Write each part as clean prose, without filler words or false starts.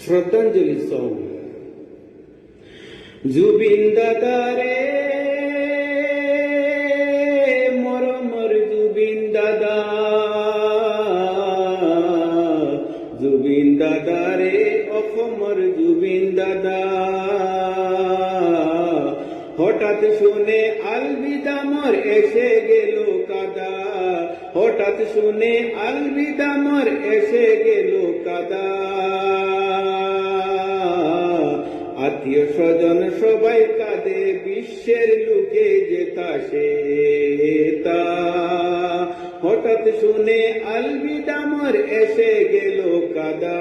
শ্রদ্ধাঞ্জলি সং। জুবিন দাদারে মরমর জুবিন দাদা, জুবিন দাদারে অসমর জুবিন দাদা। হঠাৎ শুনে আলবিদা মোর এসে গেল কাদা, হঠাৎ শুনে আলবিদা মোর এসে গেল কাদা। আত্মীয় স্বজন সবাই কাঁদে, বিশ্বের লোকে যেতা সেতা। হঠাৎ শুনে আলবিদা মোর এসে গেল কাদা,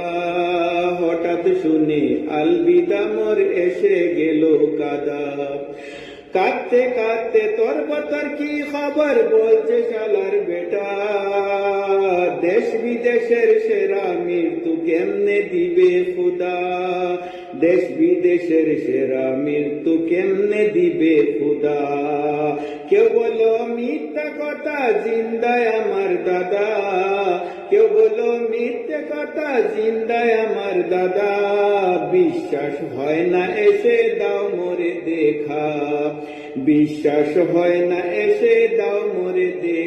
হঠাৎ শুনে আলবিদা মোর এসে গেল কাদা। কাঁদতে কাঁদতে তোর বতর কি খবর বলছে শালার বেটা, দেশ বিদেশের সেরা মৃত্যু কেমনে দিবে খুদা, দেশ বিদেশের সেরা মৃত্যু কেমনে দিবে খুদা। কেউ বলো মিথ্যা কথা জিন্দায় আমার দাদা, কেউ বলো মিথ্যে কথা জিন্দায় আমার দাদা। বিশ্বাস হয় না এসে দাও মোরে দেখা, বিশ্বাস হয় না এসে দাও মোরে দেখা।